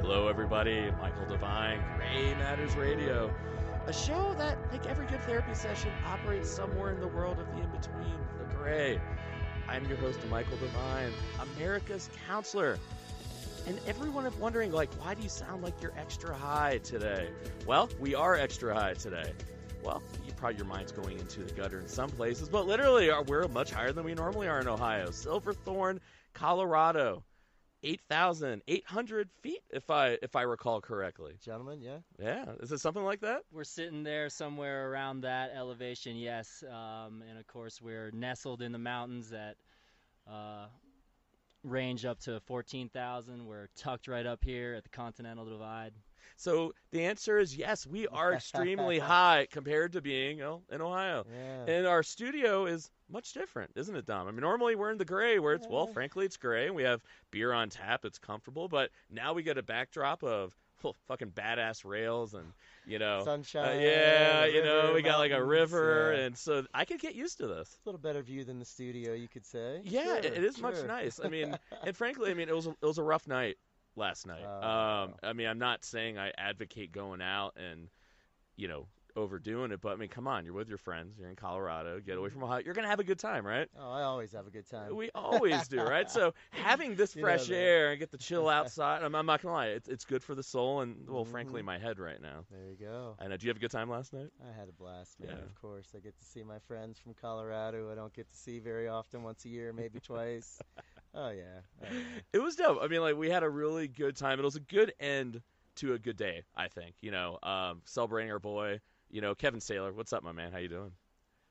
Hello, everybody. Michael DeVine, Gray Matters Radio, a show that, like every good therapy session, operates somewhere in the world of the in-between, the gray. I'm your host, Michael DeVine, America's counselor. And everyone is wondering, why do you sound like you're extra high today? Well, we are extra high today. Well, your mind's going into the gutter in some places, but literally, we're much higher than we normally are in Ohio. Silverthorne, Colorado. 8,800 feet, if I recall correctly. Gentlemen, yeah? Yeah. Is it something like that? We're sitting there somewhere around that elevation, yes. And, of course, we're nestled in the mountains that range up to 14,000. We're tucked right up here at the Continental Divide. So the answer is yes, we are extremely high compared to being in Ohio. Yeah. And our studio is much different, isn't it, Dom? I mean, normally we're in the gray where it's, frankly, it's gray, and we have beer on tap, it's comfortable, but now we get a backdrop of fucking badass rails and, sunshine. We got like a river, and so I could get used to this. It's a little better view than the studio, you could say. Yeah, sure, it is much nice. I mean, and frankly, it was a rough night last night. I mean, I'm not saying I advocate going out and, overdoing it, but I mean, come on, you're with your friends, you're in Colorado, get away from Ohio, you're gonna have a good time, right? Oh, I always have a good time. We always do, right? So having this fresh air and get the chill outside, I'm not gonna lie, it's good for the soul and, frankly, my head right now. There you go. And did you have a good time last night? I had a blast, man. Yeah. Of course, I get to see my friends from Colorado. I don't get to see very often, once a year, maybe twice. Oh yeah. It was dope. I mean, we had a really good time. It was a good end to a good day, I think. Celebrating our boy. Kevin Sayler, what's up, my man? How you doing?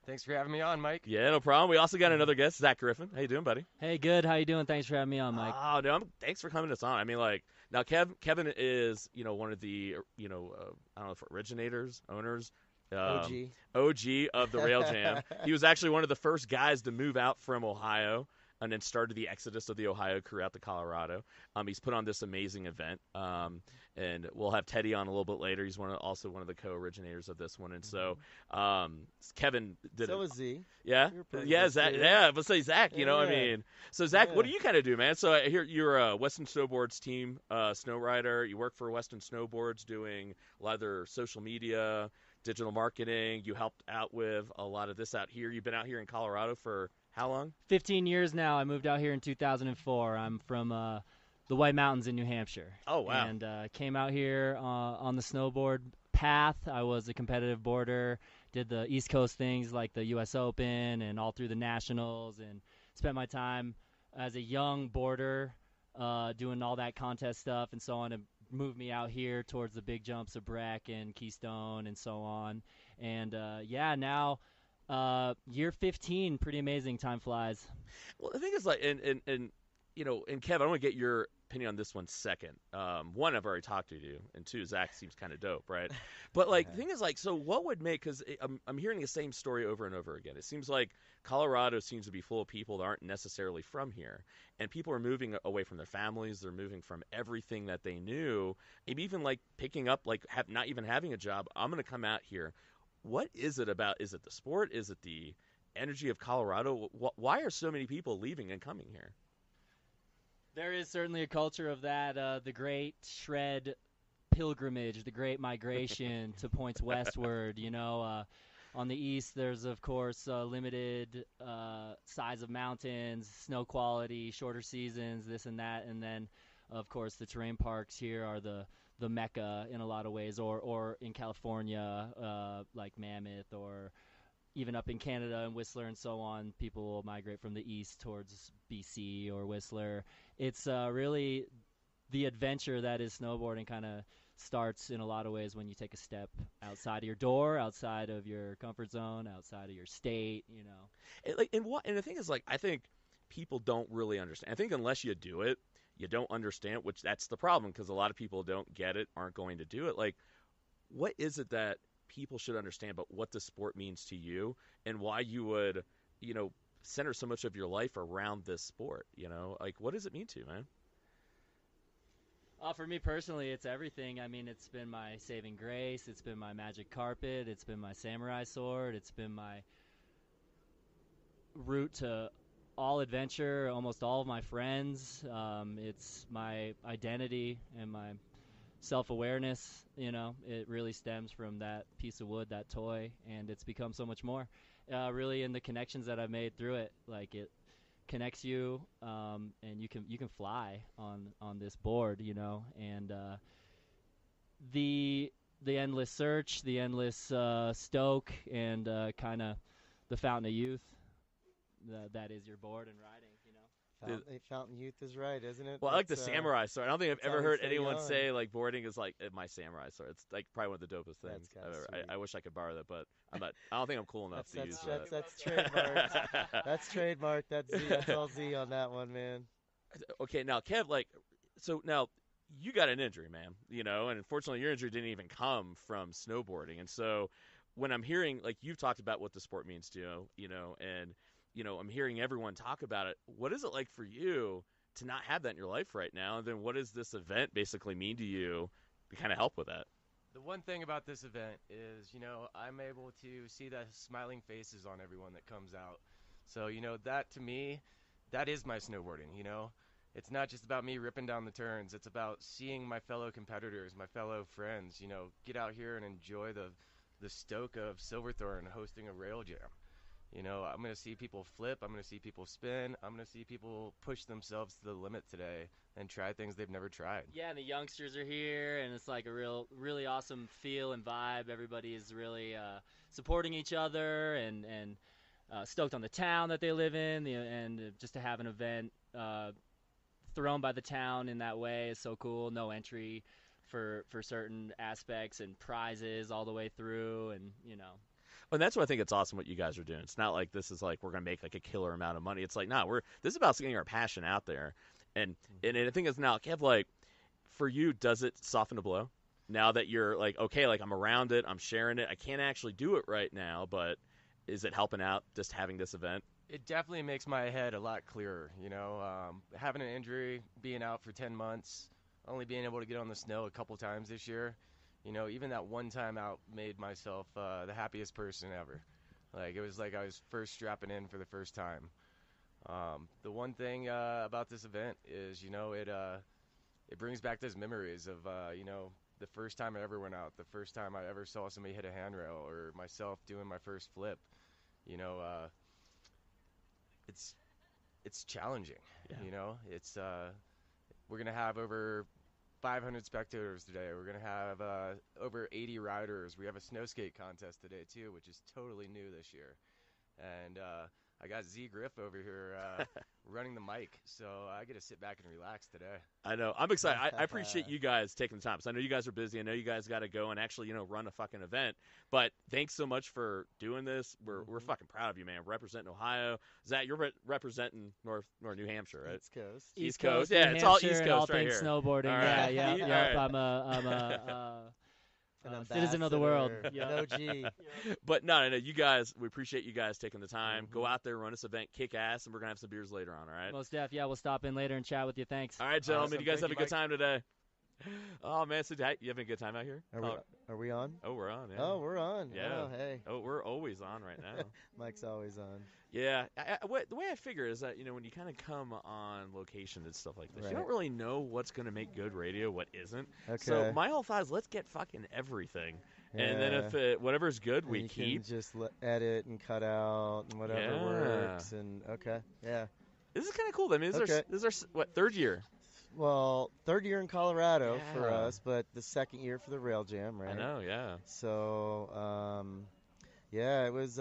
Thanks for having me on, Mike. Yeah, no problem. We also got another guest, Zach Griffon. How you doing, buddy? Hey, good. How you doing? Thanks for having me on, Mike. Oh, no, thanks for coming us on. I mean, now Kevin is, one of the, I don't know if originators, owners. OG of the Rail Jam. He was actually one of the first guys to move out from Ohio and then started the exodus of the Ohio crew out to Colorado. He's put on this amazing event. And we'll have Teddy on a little bit later. He's also one of the co-originators of this one. And so Kevin did So was Z. Yeah? Yeah, Zach. Yeah, let's say Zach, I mean. So, Zach, what do you kind of do, man? So I hear you're a Western Snowboards team snow rider. You work for Western Snowboards doing a lot of their social media, digital marketing. You helped out with a lot of this out here. You've been out here in Colorado for how long? 15 years now. I moved out here in 2004. I'm from the White Mountains in New Hampshire. Oh, wow. And came out here on the snowboard path. I was a competitive boarder, did the East Coast things like the U.S. Open and all through the Nationals, and spent my time as a young boarder doing all that contest stuff and so on, and moved me out here towards the big jumps of Breck and Keystone and so on. And, now year 15, pretty amazing. Time flies. Well, the thing is, and Kev, I want to get your opinion on this one second. One, I've already talked to you, and two, Zach seems kind of dope, right? But the thing is, so what would make? Because I'm hearing the same story over and over again. It seems like Colorado seems to be full of people that aren't necessarily from here, and people are moving away from their families. They're moving from everything that they knew, maybe even picking up, not even having a job. I'm going to come out here. What is it about? Is it the sport? Is it the energy of Colorado? Why are so many people leaving and coming here? There is certainly a culture of that, the great shred pilgrimage, the great migration to points westward. On the east, there's, of course, limited size of mountains, snow quality, shorter seasons, this and that. And then, of course, the terrain parks here are the mecca in a lot of ways, or in California, like Mammoth, or even up in Canada and Whistler and so on, people will migrate from the east towards BC or Whistler. It's really the adventure that is snowboarding kind of starts in a lot of ways when you take a step outside of your door, outside of your comfort zone, outside of your state, And the thing is, I think people don't really understand. I think unless you do it, you don't understand, which that's the problem, because a lot of people don't get it, aren't going to do it. What is it that people should understand about what the sport means to you and why you would, center so much of your life around this sport? What does it mean to you, man? For me personally, it's everything. I mean, it's been my saving grace. It's been my magic carpet. It's been my samurai sword. It's been my route to all adventure, almost all of my friends. It's my identity and my self-awareness. It really stems from that piece of wood, that toy, and it's become so much more. Really, in the connections that I've made through it, like it connects you, and you can fly on this board, and the endless search, the endless stoke, and kind of the fountain of youth. That is your board and riding. Fountain youth is right, isn't it? Well, I like the samurai sword. I don't think I've ever how we heard stay anyone young. say like boarding is like my samurai sword. It's like probably one of the dopest things kinda I've ever. sweet. I wish I could borrow that, but I'm not. I don't think I'm cool enough to use that. That's trademarked. That's trademarked. That's Z. That's all Z on that one, man. Okay, now Kev, so now you got an injury, man. And unfortunately, your injury didn't even come from snowboarding. And so when I'm hearing you've talked about what the sport means to you, and I'm hearing everyone talk about it. What is it like for you to not have that in your life right now? And then what does this event basically mean to you to kind of help with that? The one thing about this event is, I'm able to see the smiling faces on everyone that comes out. So, that to me, that is my snowboarding, It's not just about me ripping down the turns. It's about seeing my fellow competitors, my fellow friends, get out here and enjoy the stoke of Silverthorne hosting a rail jam. I'm going to see people flip. I'm going to see people spin. I'm going to see people push themselves to the limit today and try things they've never tried. Yeah, and the youngsters are here, and it's like a really awesome feel and vibe. Everybody is really supporting each other and stoked on the town that they live in, and just to have an event thrown by the town in that way is so cool. No entry for certain aspects and prizes all the way through, and And that's what I think it's awesome what you guys are doing. It's not like this is like we're gonna make like a killer amount of money. It's like this is about getting our passion out there. And I think it's now, Kev, for you, does it soften the blow? Now that you're okay, I'm around it, I'm sharing it. I can't actually do it right now, but is it helping out just having this event? It definitely makes my head a lot clearer, having an injury, being out for 10 months, only being able to get on the snow a couple times this year. Even that one time out made myself the happiest person ever. It was like I was first strapping in for the first time. The one thing about this event is, it brings back those memories of, the first time I ever went out, the first time I ever saw somebody hit a handrail, or myself doing my first flip. It's challenging. Yeah. It's we're gonna have over 500 spectators today. We're going to have over 80 riders. We have a snow skate contest today, too, which is totally new this year. And I got Z Griff over here running the mic, so I get to sit back and relax today. I know. I'm excited. I appreciate you guys taking the time. So I know you guys are busy. I know you guys got to go and actually, run a fucking event. But thanks so much for doing this. We're fucking proud of you, man. Representing Ohio. Zach, you're representing North New Hampshire, right? East Coast. Yeah, New it's all Hampshire, East and Coast all right things here. snowboarding. All right. Yeah. All Yep. right. I'm a citizen of the world. Yep. An OG. But no, you guys, we appreciate you guys taking the time. Go out there, run this event, kick ass, and we're going to have some beers later on, all right? Most def. Yeah, we'll stop in later and chat with you. Thanks. All right, gentlemen, Awesome. you guys Thank have a you, good time today. Oh, man, so you having a good time out here? Are we on? Oh, we're on, yeah. Oh, we're on. Yeah. Oh, hey. Oh, we're always on right now. Mike's always on. Yeah. The way I figure is that, when you kind of come on location and stuff like this, Right. you don't really know what's going to make good radio, what isn't. Okay. So my whole thought is let's get fucking everything. And then if whatever's good, And we you keep. can just edit and cut out and whatever Yeah. works. And okay, yeah. This is kind of cool. I mean, this Okay. is our third year? Well, third year in Colorado for Yeah. us, but the second year for the Rail Jam, right? I know, yeah. So, yeah, it was.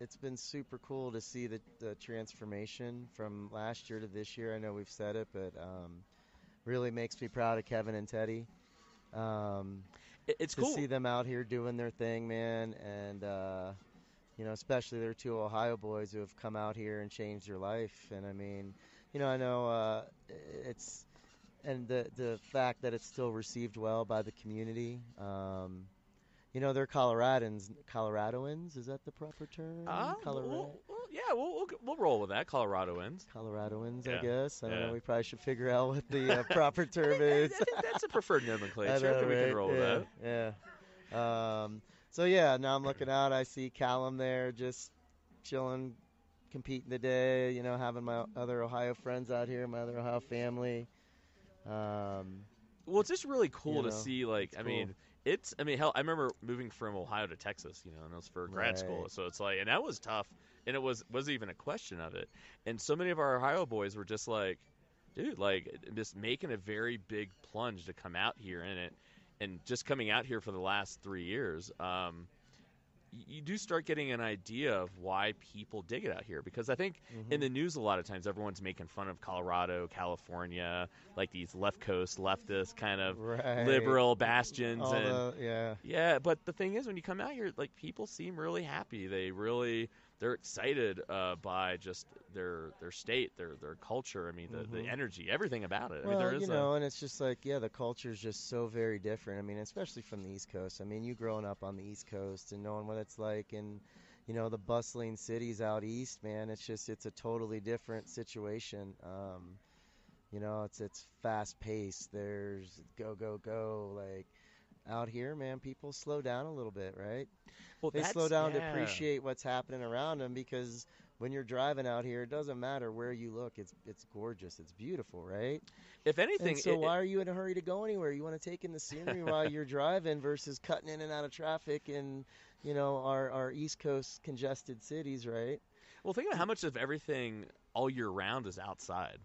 It's been super cool to see the transformation from last year to this year. I know we've said it, but really makes me proud of Kevin and Teddy. It's to cool. see them out here doing their thing, man, and especially their two Ohio boys who have come out here and changed their life. And I mean, I know it's and the fact that it's still received well by the community. They're Coloradoans. Is that the proper term? We'll roll with that. Coloradoans. Coloradoans, Yeah. I guess. I don't Yeah. know. We probably should figure out what the proper term is. I think that's a preferred nomenclature. I know, We can right? roll with that. Yeah. So yeah, now I'm looking out. I see Callum there, just chilling, competing today. Having my other Ohio friends out here, my other Ohio family. Well, it's just really cool You to know, see. Like, it's I cool. mean, hell, I remember moving from Ohio to Texas, and it was for grad school. Right. So it's like, and that was tough, and it wasn't even a question of it. And so many of our Ohio boys were just like, dude, like just making a very big plunge to come out here in it, and just coming out here for the last 3 years. You do start getting an idea of why people dig it out here, because I think in the news a lot of times everyone's making fun of Colorado, California, like these left coast leftist kind of Right. liberal bastions. All And yeah. but the thing is, when you come out here, like people seem really happy. They're excited by just their state, their culture. I mean, the energy, everything about it. I mean, Well, there is and it's just like, yeah, the culture is just so very different. I mean, especially from the East Coast. I mean, you growing up on the East Coast and knowing what it's like in, the bustling cities out east, man, it's a totally different situation. It's fast paced. There's go, go, go. Like out here, man, people slow down a little bit, right? well, They that's, slow down to yeah. appreciate what's happening around them, because when you're driving out here, it doesn't matter where you look. It's gorgeous. It's beautiful, right? If anything, And so why are you in a hurry to go anywhere? You want to take in the scenery while you're driving versus cutting in and out of traffic in, our East Coast congested cities, right? well, think about how much of everything all year round is outside.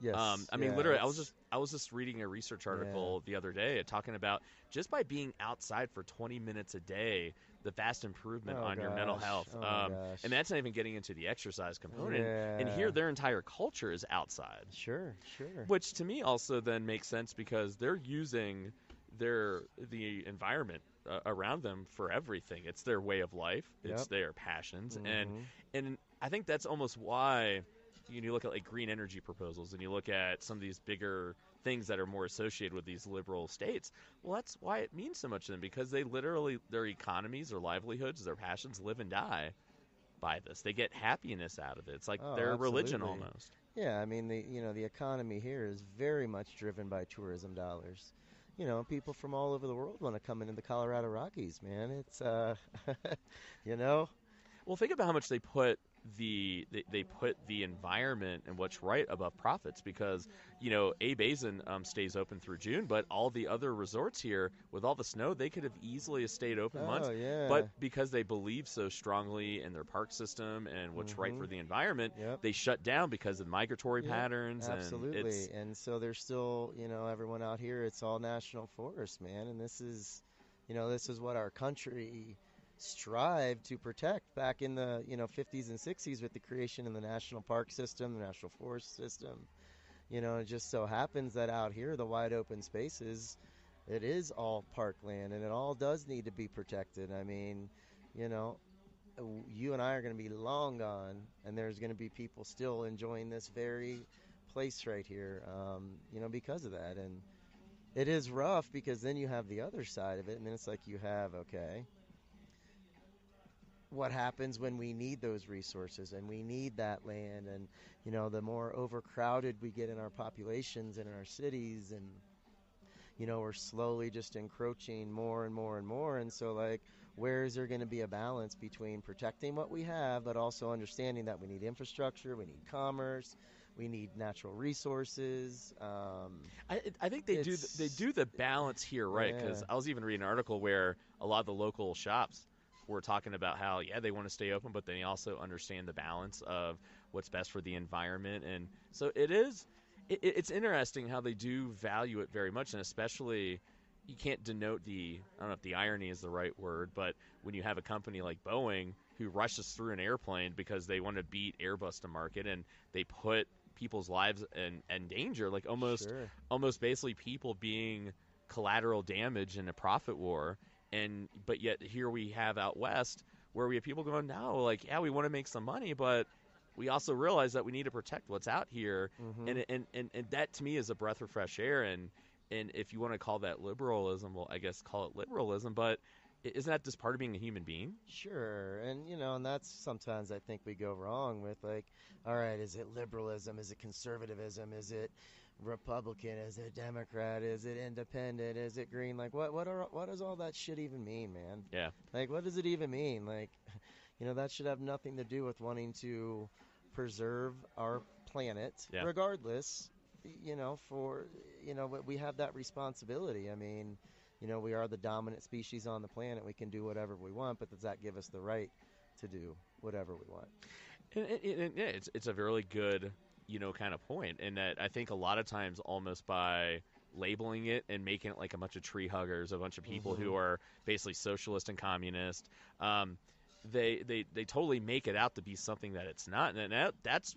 Yes. I mean, yeah, literally, it's- I was just reading a research article the other day talking about just by being outside for 20 minutes a day, the vast improvement on your mental gosh. health. Oh, my gosh. And that's not even getting into the exercise component. Yeah. And here, their entire culture is outside, Sure. which to me also then makes sense because they're using the environment around them for everything. It's their way of life. It's Yep. their passions, Mhm. and I think that's almost why. You look at like green energy proposals, and you look at some of these bigger things that are more associated with these liberal states. Well, that's why it means so much to them, because they literally, their economies, their livelihoods, their passions live and die by this. They get happiness out of it. It's like Oh, their religion absolutely. almost. Yeah, I mean the economy here is very much driven by tourism dollars. People from all over the world want to come into the Colorado Rockies, man. It's you know, Well, think about how much they put they put the environment and what's right above profits, because Basin stays open through June, but all the other resorts here with all the snow, they could have easily stayed open months, yeah. but because they believe so strongly in their park system and what's right for the environment, Yep. they shut down because of migratory Yep, patterns. absolutely. And it's, And so there's still, everyone out here, it's all national forest, man, and this is what our country strived to protect back in the 50s and 60s with the creation of the national park system, the national forest system. It just so happens that out here, the wide open spaces, it is all parkland, and it all does need to be protected. I mean, you and I are going to be long gone, and there's going to be people still enjoying this very place right here, because of that. And it is rough, because then you have the other side of it, and then it's like you have, okay, what happens when we need those resources and we need that land, and the more overcrowded we get in our populations and in our cities, and we're slowly just encroaching more and more and more. And so, like, where is there going to be a balance between protecting what we have but also understanding that we need infrastructure, we need commerce, we need natural resources? I think they do the balance here, right? Because I was even reading an article where a lot of the local shops were talking about how they want to stay open, but they also understand the balance of what's best for the environment. And so it's interesting how they do value it very much, and especially you can't denote I don't know if the irony is the right word, but when you have a company like Boeing who rushes through an airplane because they want to beat Airbus to market, and they put people's lives in danger, like almost basically people being collateral damage in a profit war. But yet here we have out west where we have people going, no, like, we want to make some money, but we also realize that we need to protect what's out here. And that to me is a breath of fresh air. And if you want to call that liberalism, well, I guess call it liberalism, but isn't that just part of being a human being? Sure. And and that's sometimes I think we go wrong with, like, all right, is it liberalism, is it conservatism, is it Republican, is it Democrat, is it independent, is it green? Like, what does all that shit even mean, man? Yeah. Like, what does it even mean? Like, that should have nothing to do with wanting to preserve our planet, regardless, we have that responsibility. I mean, we are the dominant species on the planet. We can do whatever we want, but does that give us the right to do whatever we want? And yeah, it's a really good, kind of point. And that I think a lot of times almost by labeling it and making it like a bunch of tree huggers, a bunch of people who are basically socialist and communist, they totally make it out to be something that it's not. And that's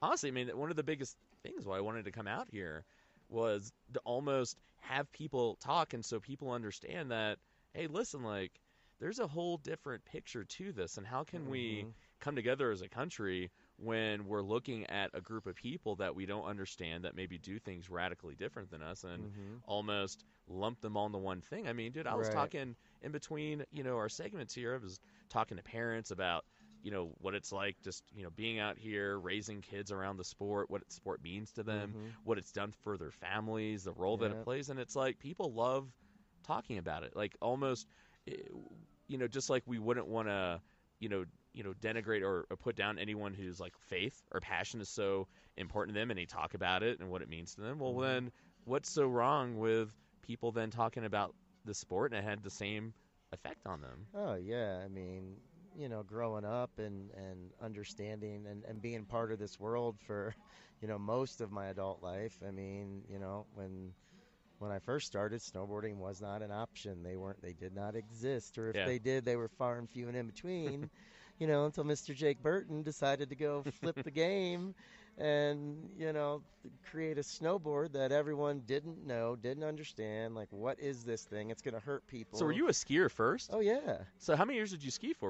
honestly, I mean, one of the biggest things why I wanted to come out here was to almost have people talk, and so people understand that, hey, listen, like, there's a whole different picture to this, and how can we come together as a country when we're looking at a group of people that we don't understand, that maybe do things radically different than us, and almost lump them all into one thing. I mean, dude, I was talking in between, our segments here, I was talking to parents about, what it's like just, being out here, raising kids around the sport, what sport means to them, what it's done for their families, the role that it plays. And it's like people love talking about it. Like almost, just like we wouldn't want to, denigrate or put down anyone whose like faith or passion is so important to them and they talk about it and what it means to them. Well, then what's so wrong with people then talking about the sport and it had the same effect on them? Oh, yeah. I mean, growing up and understanding and being part of this world for, most of my adult life. I mean, when I first started, snowboarding was not an option. They did not exist. Or if they did, they were far and few and in between, until Mr. Jake Burton decided to go flip the game and, create a snowboard that everyone didn't know, didn't understand. Like, what is this thing? It's going to hurt people. So were you a skier first? Oh, yeah. So how many years did you ski for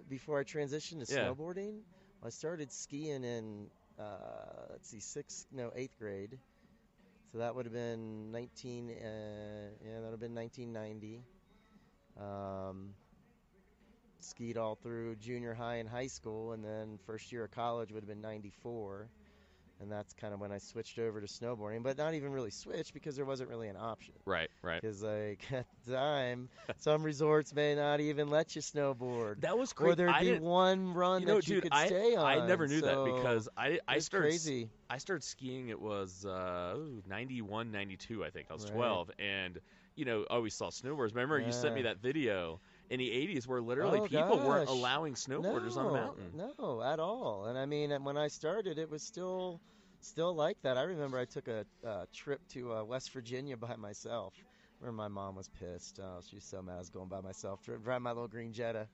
before I transitioned to snowboarding? I started skiing in, 8th grade. So that would have been 1990. Skied all through junior high and high school, and then first year of college would have been 94. And that's kind of when I switched over to snowboarding, but not even really switched because there wasn't really an option. Right. Because like at the time, some resorts may not even let you snowboard. That was crazy. Or there'd be one run that you could stay on. I never knew that because I started crazy. I started skiing. It was 91, 92, I think. I was 12, and I always saw snowboarders. Remember, you sent me that video in the 80s where literally people weren't allowing snowboarders on the mountain. No, at all. And I mean, when I started, it was still like that. I remember I took a trip to West Virginia by myself. Where my mom was pissed. She was so mad I was going by myself, driving my little green Jetta.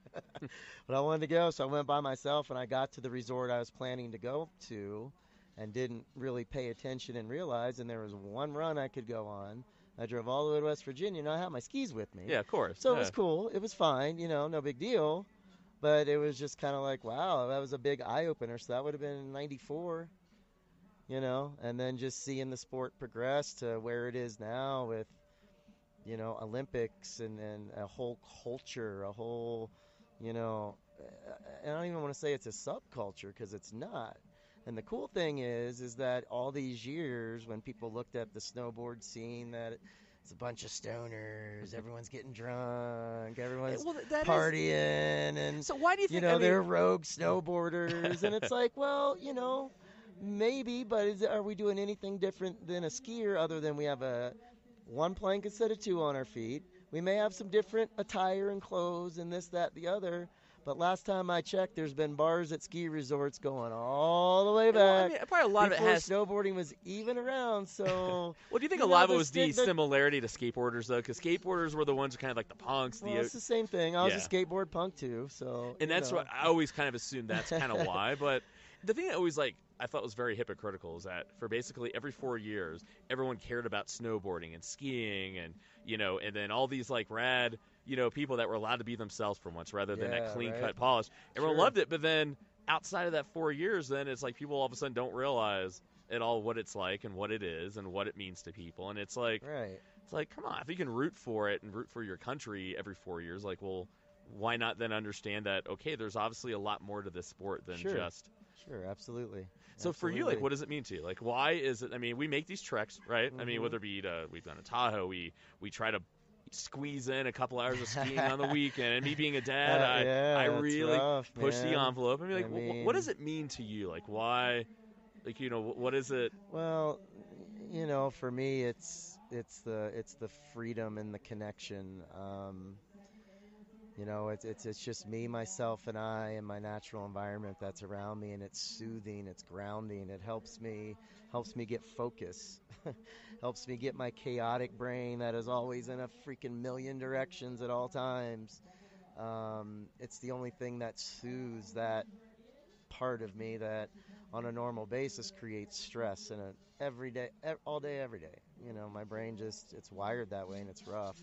But I wanted to go, so I went by myself, and I got to the resort I was planning to go to and didn't really pay attention and realize, and there was one run I could go on. I drove all the way to West Virginia, and I had my skis with me. Yeah, of course. So it was cool. It was fine, no big deal. But it was just kind of like, wow, that was a big eye-opener. So that would have been 94, and then just seeing the sport progress to where it is now with, Olympics and a whole culture, a whole, I don't even want to say it's a subculture because it's not. And the cool thing is that all these years when people looked at the snowboard scene, that it's a bunch of stoners, everyone's getting drunk, everyone's partying, and so why do you think they're rogue snowboarders? And it's like, well, maybe, but are we doing anything different than a skier other than we have one plank instead of two on our feet? We may have some different attire and clothes and this, that, the other. But last time I checked, there's been bars at ski resorts going all the way back. Probably a lot before of it has snowboarding was even around. So, well, do you think a lot of it was the similarity to skateboarders though? Because skateboarders were the ones who kind of like the punks. Well, it's the same thing. I was a skateboard punk too. So, and that's what I always kind of assumed. That's kind of why. But the thing I always I thought was very hypocritical is that for basically every 4 years, everyone cared about snowboarding and skiing and and then all these like rad. People that were allowed to be themselves for once rather than that clean-cut polish. Everyone loved it, but then outside of that 4 years, then it's like people all of a sudden don't realize at all what it's like and what it is and what it means to people. And it's like, it's like, come on, if you can root for it and root for your country every 4 years, like, well, why not then understand that, okay, there's obviously a lot more to this sport than just. Sure, absolutely. So for you, like, what does it mean to you? Like, why is it? I mean, we make these treks, right? I mean, whether it be we've done a Tahoe, we try to squeeze in a couple hours of skiing on the weekend. And me being a dad, I really push the envelope. I mean, like, what does it mean to you? Like, why? Like, what is it? Well, you know, for me, it's the freedom and the connection. You know, it's just me, myself, and I, and my natural environment that's around me, and it's soothing, it's grounding. It helps me get focus, helps me get my chaotic brain that is always in a freaking million directions at all times. It's the only thing that soothes that part of me that on a normal basis creates stress in every day, all day, every day. You know, my brain it's wired that way, and it's rough.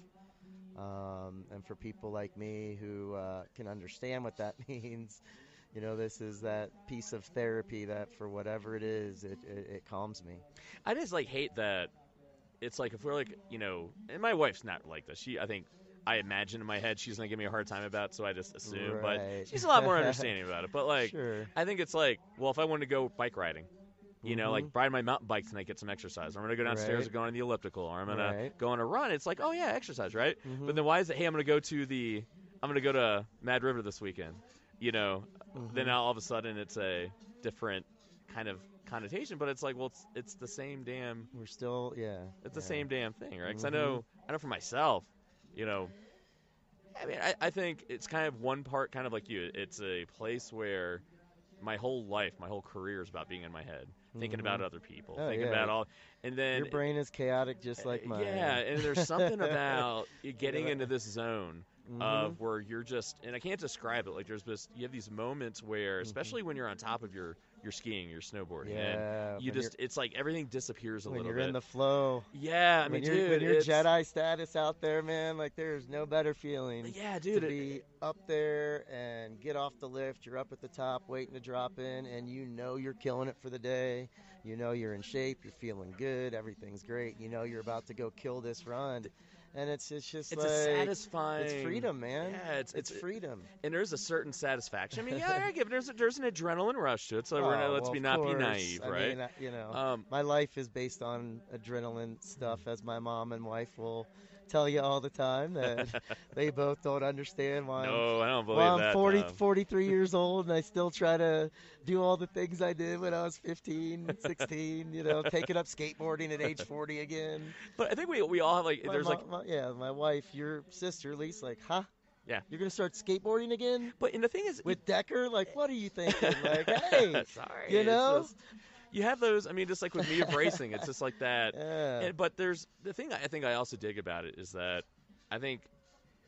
And for people like me who can understand what that means, you know, this is that piece of therapy that for whatever it is, it calms me. I just like hate that. It's like if we're like, you know, and my wife's not like this. I imagine in my head she's gonna give me a hard time about it, so I just assume. Right. But she's a lot more understanding about it. But like, Sure. I think it's like, well, if I want to go bike riding, you know, like ride my mountain bike tonight, get some exercise. Or I'm gonna go downstairs Right. and go on the elliptical, or I'm gonna Right. go on a run. It's like, oh yeah, exercise, right? Mhm. But then why is it? Hey, I'm gonna go to Mad River this weekend. You know, then all of a sudden it's a different kind of connotation. But it's like, well, it's the same damn. We're still, yeah. It's the same damn thing, right? Because I know for myself, you know, I mean, I think it's kind of one part, kind of like you. It's a place where my whole life, my whole career is about being in my head, thinking about other people, Oh, thinking yeah. about all, and then Your brain is chaotic just like mine. yeah, and there's something about you getting into this zone of where you're just, and I can't describe it. Like you have these moments where, especially when you're on top of your skiing, your snowboarding, Yeah, and you when just, it's like everything disappears a when little you're bit. in the flow. Yeah, I mean, dude, when you're it's, Jedi status out there, man, like there's no better feeling. yeah, dude, to be up there and get off the lift. You're up at the top waiting to drop in, and you know you're killing it for the day. You know you're in shape. You're feeling good. Everything's great. You know you're about to go kill this run. And it's just it's like, a satisfying. it's freedom, man. Yeah, it's freedom. And there's a certain satisfaction. I mean, yeah, I give it. There's an adrenaline rush to it. So let's well, not of be course. naive, I right? mean, you know, my life is based on adrenaline stuff, as my mom and wife will tell you all the time that they both don't understand why no, I don't believe I'm that. 43 years old and I still try to do all the things I did when I was 15, 16, you know, taking up skateboarding at age 40 again. But I think we all have like, there's my wife, your sister, Lisa, like, huh? Yeah. You're going to start skateboarding again? But and the thing is, with Decker? Like, what are you thinking? Like, hey, sorry, you know? You have those. I mean, just like with me embracing, it's just like that. Yeah. But there's the thing I think I also dig about it is that I think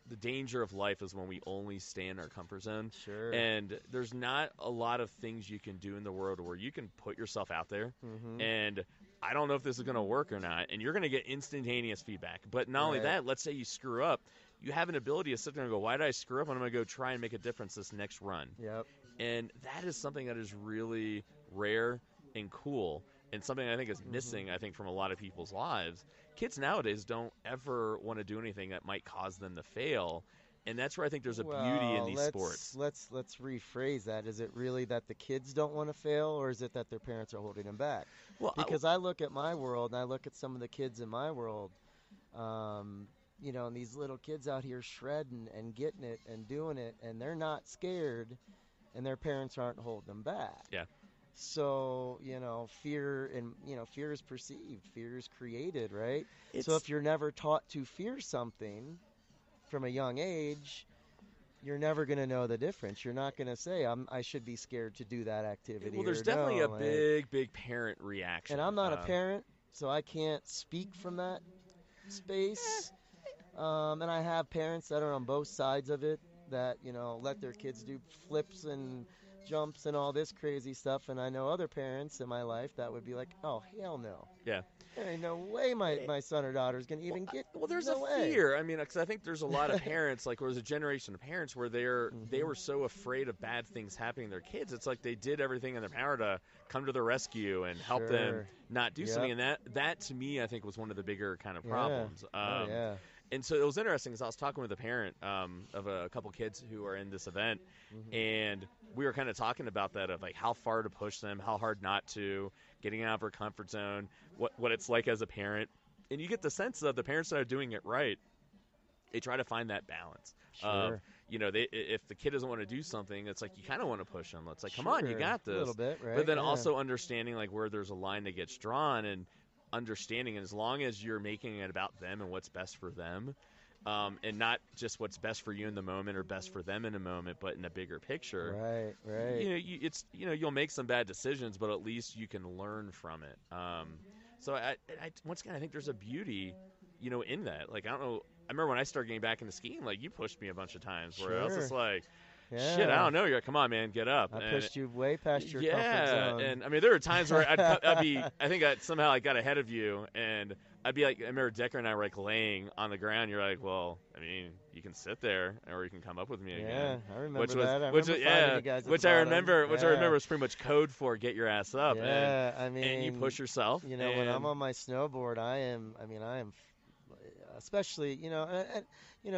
the danger of life is when we only stay in our comfort zone. Sure. And there's not a lot of things you can do in the world where you can put yourself out there. And I don't know if this is going to work or not. And you're going to get instantaneous feedback. But not only that, let's say you screw up. You have an ability to sit there and go, why did I screw up? And I'm going to go try and make a difference this next run. Yep. And that is something that is really rare and cool, and something I think is missing, I think, from a lot of people's lives. Kids nowadays don't ever want to do anything that might cause them to fail, and that's where I think there's a beauty in these sports. Let's rephrase that. Is it really that the kids don't want to fail, or is it that their parents are holding them back? Well, because I look at my world, and I look at some of the kids in my world, you know, and these little kids out here shredding and getting it and doing it, and they're not scared, and their parents aren't holding them back. Yeah. So, you know, fear is perceived, fear is created, right? So if you're never taught to fear something from a young age, you're never going to know the difference. You're not going to say, I should be scared to do that activity. Well, there's definitely a big parent reaction. And I'm not a parent, so I can't speak from that space. And I have parents that are on both sides of it that, you know, let their kids do flips and jumps and all this crazy stuff, and I know other parents in my life that would be like, oh, hell no. Yeah. There ain't no way my son or daughter is going to even get. Well, there's no a fear. I mean, because I think there's a lot of parents, like there was a generation of parents where they were so afraid of bad things happening to their kids. It's like they did everything in their power to come to their rescue and help them not do something. And that to me, I think, was one of the bigger kind of problems. And so it was interesting because I was talking with a parent of a couple kids who are in this event, and we were kind of talking about that, of like how far to push them, how hard not to, getting out of our comfort zone, what it's like as a parent. And you get the sense of the parents that are doing it right, they try to find that balance. Sure. You know, if the kid doesn't want to do something, it's like you kind of want to push them. It's like, come on, you got this. A little bit, right? But then also understanding like where there's a line that gets drawn, and understanding, and as long as you're making it about them and what's best for them, and not just what's best for you in the moment or best for them in a moment, but in a bigger picture. Right. You'll make some bad decisions, but at least you can learn from it. So I once again, I think there's a beauty, in that. Like, I don't know. I remember when I started getting back into skiing, like, you pushed me a bunch of times where I was just like, shit, I don't know. You're like, come on, man, get up. I pushed you way past your comfort zone. And I mean, there were times where I think I somehow got ahead of you, and I'd be like, I remember Decker and I were like laying on the ground. You're like, well, I mean, you can sit there, or you can come up with me again. Yeah, I remember which that. Was, which I remember was pretty much code for get your ass up. Yeah, and you push yourself. When I'm on my snowboard, I am, especially,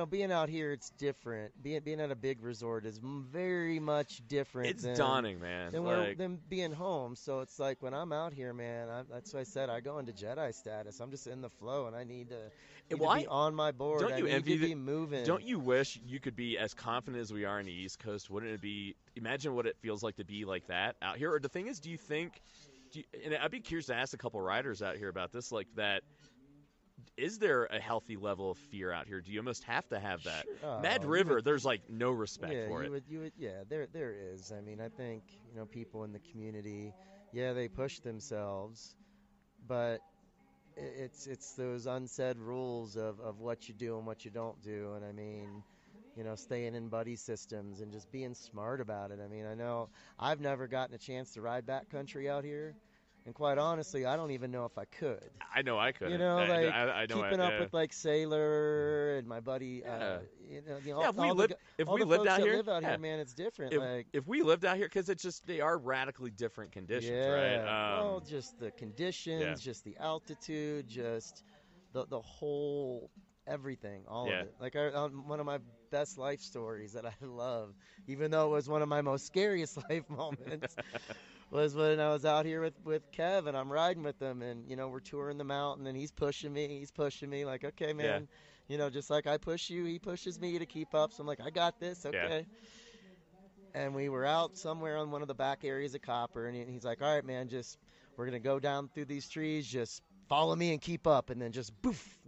being out here, it's different. Being at a big resort is very much different. It's daunting, man. Than being home. So it's like when I'm out here, man, that's why I said I go into Jedi status. I'm just in the flow, and I need to be on my board. Don't you envy be moving? Don't you wish you could be as confident as we are in the East Coast? Wouldn't it be? Imagine what it feels like to be like that out here. Or the thing is, do you think? And I'd be curious to ask a couple riders out here about this, like that. Is there a healthy level of fear out here? Do you almost have to have that? Sure. Mad River, there's like no respect for it. There is. I mean, I think, people in the community, they push themselves, but it's those unsaid rules of what you do and what you don't do. And I mean, staying in buddy systems and just being smart about it. I mean, I know I've never gotten a chance to ride backcountry out here. And quite honestly, I don't even know if I could. I know I couldn't. I know keeping up with like Sayler and my buddy. If we lived out here, man, it's different. If we lived out here, because they are radically different conditions, right? Well, just the conditions, just the altitude, just the whole everything, all of it. Like one of my best life stories that I love, even though it was one of my most scariest life moments. Was when I was out here with Kev, and I'm riding with him, and, we're touring the mountain, and he's pushing me, like, okay, man, just like I push you, he pushes me to keep up, so I'm like, I got this, okay. Yeah. And we were out somewhere on one of the back areas of Copper, and he's like, all right, man, we're going to go down through these trees, just follow me and keep up, and then just poof,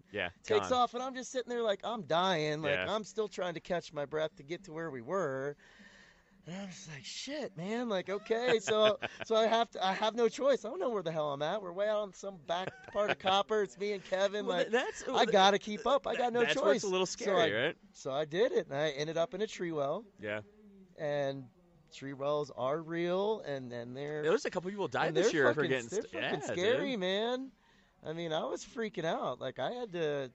takes off, and I'm just sitting there like, I'm dying, like, I'm still trying to catch my breath to get to where we were. And I was like, shit, man. Like, okay, so I have no choice. I don't know where the hell I'm at. We're way out on some back part of Copper. It's me and Kevin. Well, I got to keep up. I got no choice. That's where it's a little scary, right? So I did it, and I ended up in a tree well. Yeah. And tree wells are real, and there's a couple people died this year for getting fucking scary, man. I mean, I was freaking out. Like, I had to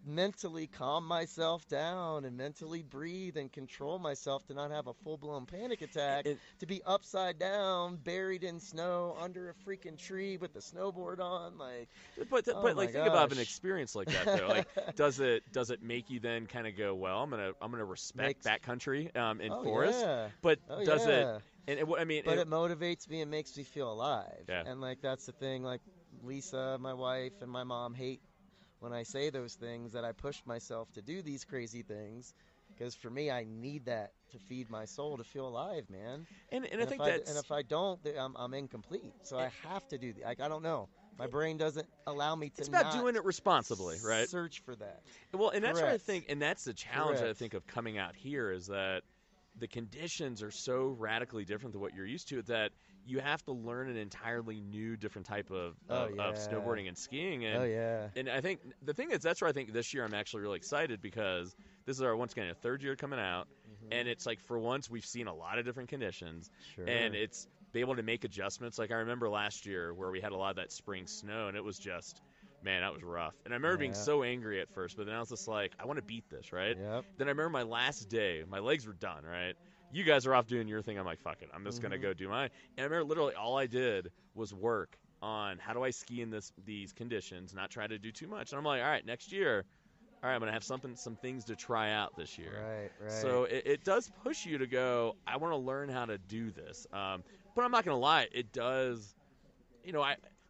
mentally calm myself down and mentally breathe and control myself to not have a full-blown panic attack, to be upside down, buried in snow under a freaking tree with the snowboard on, like. But think about an experience like that though. Like, does it make you then kind of go, well, I'm gonna respect backcountry in forest? Yeah. But does it? And it motivates me and makes me feel alive. Yeah. And like that's the thing. Like Lisa, my wife, and my mom hate when I say those things, that I push myself to do these crazy things, because for me, I need that to feed my soul to feel alive, man. And I think that's... And if I don't, I'm incomplete. So I have to do I don't know. My brain doesn't allow me to. It's about doing it responsibly, right? Search for that. Well, and that's what I think, and that's the challenge I think of coming out here, is that the conditions are so radically different than what you're used to that you have to learn an entirely new, different type of snowboarding and skiing. And, and I think the thing is, that's where I think this year I'm actually really excited, because this is our, once again, a third year coming out. And it's like, for once, we've seen a lot of different conditions. Sure. And it's be able to make adjustments. Like, I remember last year where we had a lot of that spring snow, and it was just, man, that was rough. And I remember being so angry at first, but then I was just like, I want to beat this, right? Yep. Then I remember my last day, my legs were done, right? You guys are off doing your thing. I'm like, fuck it. I'm just going to go do mine. And I remember literally all I did was work on how do I ski in these conditions, not try to do too much. And I'm like, all right, next year, all right, I'm going to have some things to try out this year. Right. So it does push you to go, I want to learn how to do this. But I'm not going to lie, it does,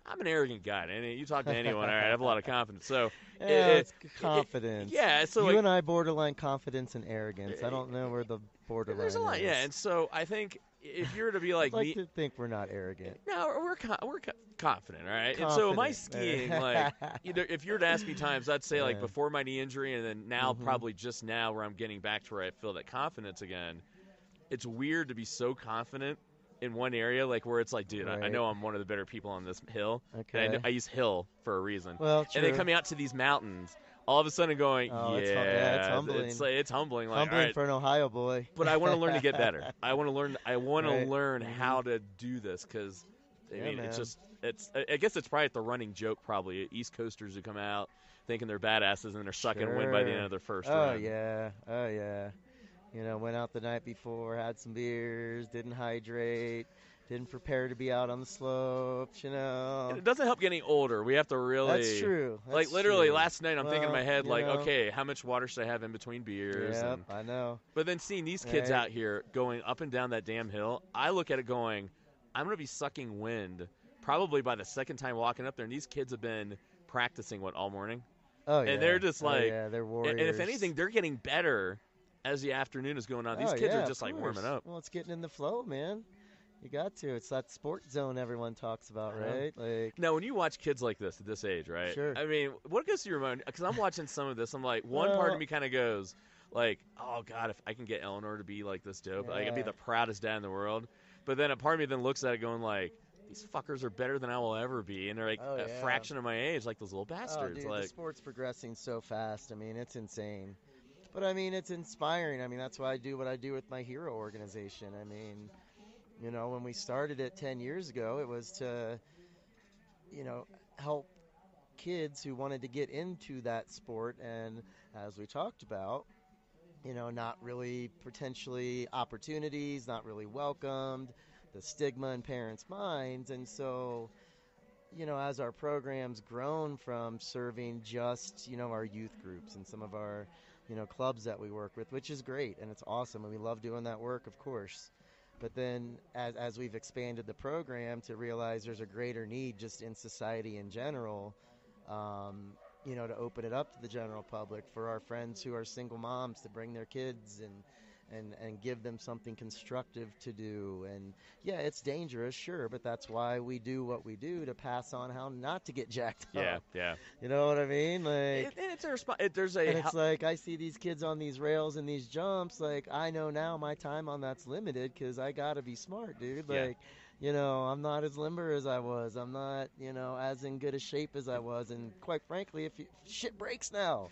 I'm an arrogant guy. And you talk to anyone, all right, I have a lot of confidence. So it's confidence. Yeah, so you and I borderline confidence and arrogance. I don't know where the borderline there's a lot, is. yeah. And so I think if you were to be like I'd like me, to think we're not arrogant. no, we're confident, all right. And so my skiing, like, either if you were to ask me times, I'd say like before my knee injury, and then now probably just now where I'm getting back to where I feel that confidence again. It's weird to be so confident in one area, like where it's like, dude, I know I'm one of the better people on this hill. Okay. And I use hill for a reason. Well, true. And then coming out to these mountains, all of a sudden going, it's humbling. It's humbling. Like, humbling all right, for an Ohio boy. But I want to learn to get better. I want to learn how to do this because, I guess it's probably the running joke probably. East Coasters who come out thinking they're badasses and they're sucking and win by the end of their first run. Oh, yeah. Went out the night before, had some beers, didn't hydrate, didn't prepare to be out on the slopes, And it doesn't help getting older. We have to really. That's true. Like, literally, last night I'm thinking in my head, like, okay, how much water should I have in between beers? Yep, I know. But then seeing these kids out here going up and down that damn hill, I look at it going, I'm going to be sucking wind probably by the second time walking up there. And these kids have been practicing, all morning? Oh, yeah. And they're just like. they're warriors. And if anything, they're getting better as the afternoon is going on. These kids are just like warming up. Well, it's getting in the flow, man. You got to. It's that sport zone everyone talks about, right? Like now, when you watch kids like this at this age, right? Sure. I mean, what goes through your mind? Because I'm watching some of this. I'm like, one part of me kind of goes, like, oh, God, if I can get Eleanor to be like this dope, I can be the proudest dad in the world. But then a part of me then looks at it going like, these fuckers are better than I will ever be. And they're like a fraction of my age, like those little bastards. Oh, dude, like, the sport's progressing so fast. I mean, it's insane. But, I mean, it's inspiring. I mean, that's why I do what I do with my hero organization. I mean, when we started it 10 years ago, it was to, help kids who wanted to get into that sport. And as we talked about, not really potentially opportunities, not really welcomed, the stigma in parents' minds. And so, as our program's grown from serving just, our youth groups and some of our clubs that we work with, which is great, and it's awesome, and we love doing that work, of course. But then as we've expanded the program to realize there's a greater need just in society in general, to open it up to the general public for our friends who are single moms to bring their kids and give them something constructive to do. And yeah, it's dangerous, sure, but that's why we do what we do, to pass on how not to get jacked up. Yeah. You know what I mean? Like, it's like I see these kids on these rails and these jumps. Like, I know now my time on that's limited because I gotta be smart, dude. Like, I'm not as limber as I was. I'm not, as in good a shape as I was. And quite frankly, shit breaks now.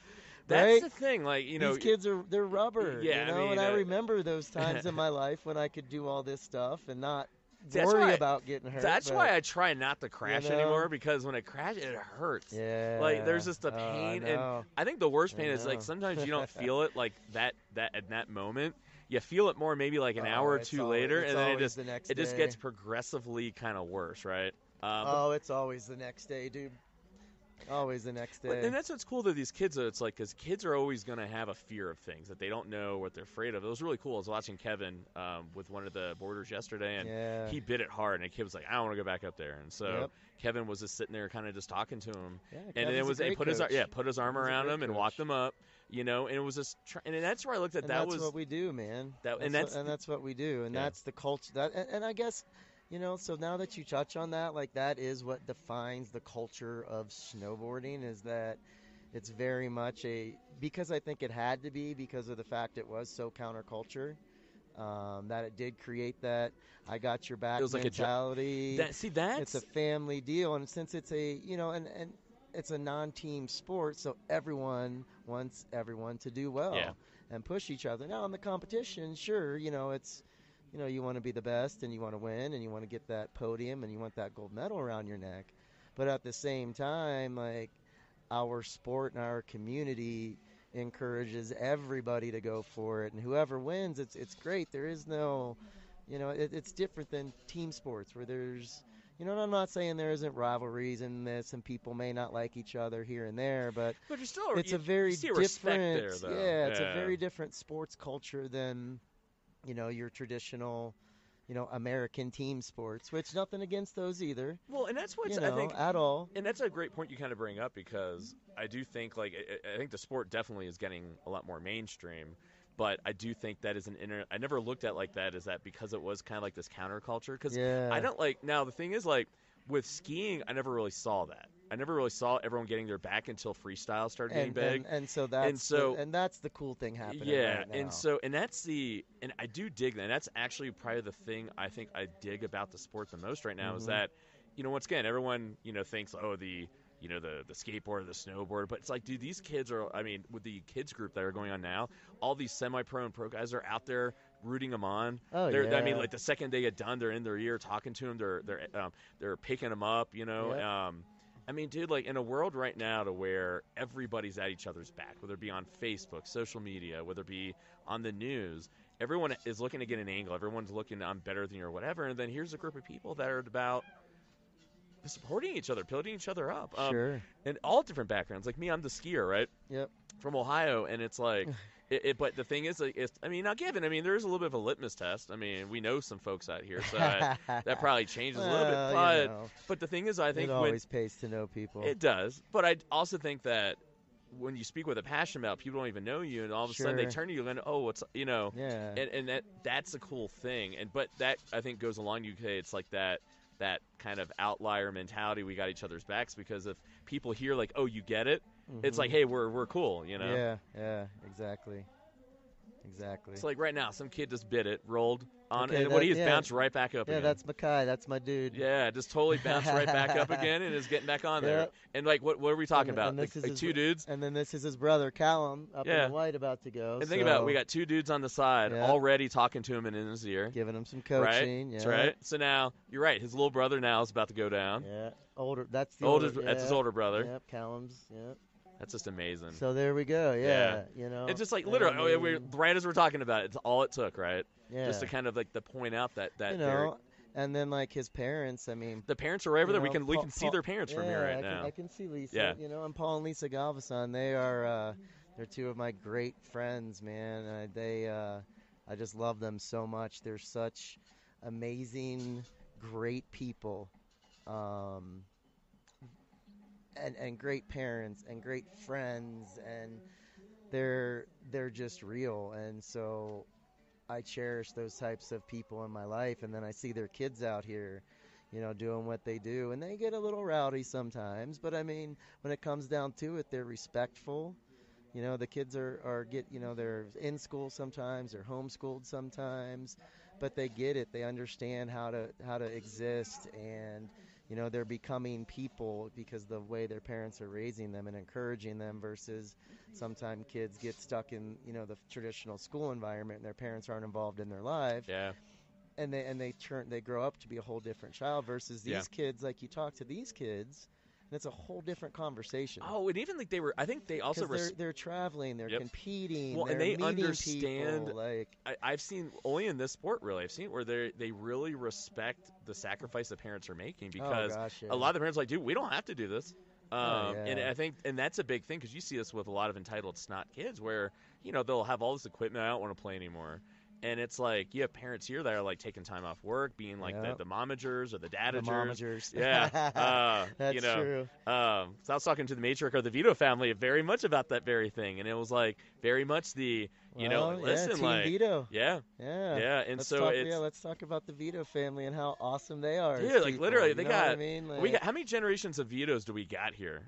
That's right? the thing, like, these kids they're rubber, Yeah, I mean, and I remember those times in my life when I could do all this stuff and not worry about getting hurt. That's why I try not to crash anymore, because when I crash, it hurts. Yeah. Like, there's just the pain, and I think the worst pain is, like, sometimes you don't feel it, like, that at that moment. You feel it more maybe like an hour or two later, and then it just gets progressively kind of worse, right? It's always the next day, dude. Always the next day. And that's what's cool to these kids, though. It's like, because kids are always going to have a fear of things that they don't know what they're afraid of. It was really cool. I was watching Kevin with one of the boarders yesterday, and he bit it hard. And the kid was like, I don't want to go back up there. And so Kevin was just sitting there kind of just talking to him. Yeah, and he put his arm around him and walked him up. And it was just, and that's where I looked at and that's what we do, man. That's what we do, and that's the culture. And I guess, so now that you touch on that, like, that is what defines the culture of snowboarding, is that it's very much because I think it had to be, because of the fact it was so counterculture, that it did create that I got your back mentality. It's a family deal, and since it's and it's a non-team sport, so everyone wants everyone to do well and push each other. Now in the competition, sure, it's you want to be the best, and you want to win, and you want to get that podium, and you want that gold medal around your neck. But at the same time, like, our sport and our community encourages everybody to go for it, and whoever wins, it's great. There is no, it's different than team sports where there's, and I'm not saying there isn't rivalries in this, and people may not like each other here and there, but it's a very different, it's a very different sports culture than, your traditional, American team sports, which nothing against those either. Well, and that's what I think at all. And that's a great point you kind of bring up, because I do think I think the sport definitely is getting a lot more mainstream, but I do think that is I never looked at like that, is that because it was kind of like this counterculture, because I don't now the thing is with skiing, I never really saw that. I never really saw everyone getting their back until freestyle started getting big. And so that's the cool thing happening right now. And I do dig that. And that's actually probably the thing I think I dig about the sport the most right now, is that, once again, everyone, thinks, the skateboard, the snowboard, but it's like, dude, these kids are, with the kids group that are going on now, all these semi-pro and pro guys are out there rooting them on. The second they get done, they're in their ear talking to them, they're picking them up, dude, in a world right now to where everybody's at each other's back, whether it be on Facebook, social media, whether it be on the news, everyone is looking to get an angle. Everyone's looking, I'm better than you or whatever. And then here's a group of people that are about supporting each other, building each other up. Sure. And all different backgrounds. Like me, I'm the skier, right? Yep. From Ohio, and it's like... but the thing is, now given, there is a little bit of a litmus test. We know some folks out here, so that probably changes a little bit. But the thing is, I think it always pays to know people. It does. But I also think that when you speak with a passion about, people don't even know you, and all of a sudden they turn to you and what's and that's a cool thing. But that, I think, goes along UK. It's like that kind of outlier mentality. We got each other's backs, because if people hear like, oh, you get it. It's like, hey, we're cool, Yeah, exactly. It's like right now, some kid just bit it, rolled on, and what he has bounced right back up again. Yeah, that's Makai. That's my dude. Yeah, just totally bounced right back up again and is getting back on there. And what are we talking about? Like two dudes? And then this is his brother, Callum, up in the white, about to go. And think about it, we got two dudes on the side already talking to him and in his ear. Giving him some coaching. Right? That's right. So now, you're right, his little brother now is about to go down. Yeah, older. That's the older. That's his older brother. Yep, Callum's, yep. That's just amazing. So there we go. Yeah. It's just like literally, right as we're talking about it, it's all it took, right? Yeah. Just to kind of to point out that and then his parents. The parents are right over there. We can see their parents from here right now. I can see Lisa. Yeah. And Paul and Lisa Gelvezon. They are they're two of my great friends, man. I just love them so much. They're such amazing, great people. And great parents and great friends, and they're just real. And so I cherish those types of people in my life. And then I see their kids out here, doing what they do, and they get a little rowdy sometimes, but when it comes down to it, they're respectful. The kids are they're in school sometimes, they're homeschooled sometimes, but they get it. They understand how to exist, and they're becoming people because the way their parents are raising them and encouraging them, versus sometimes kids get stuck in, the traditional school environment and their parents aren't involved in their life. Yeah. And they grow up to be a whole different child, versus these kids, like you talk to these kids, and it's a whole different conversation. Oh, and even I think they also they're traveling, they're competing, well, they're and they meeting understand. People, I've seen only in this sport, really. I've seen where they really respect the sacrifice the parents are making, because a lot of the parents are like, dude, we don't have to do this. And I think, and that's a big thing, because you see this with a lot of entitled snot kids, where they'll have all this equipment, I don't want to play anymore. And it's like, you have parents here that are taking time off work, being like the momagers or the dadagers. The momagers. Yeah. That's true. So I was talking to the matriarch of the Vito family very much about that very thing. And it was like very much the, listen, Team Vito. Yeah. Yeah. And let's talk about the Vito family and how awesome they are. Dude, literally, they got, we got, how many generations of Vitos do we got here?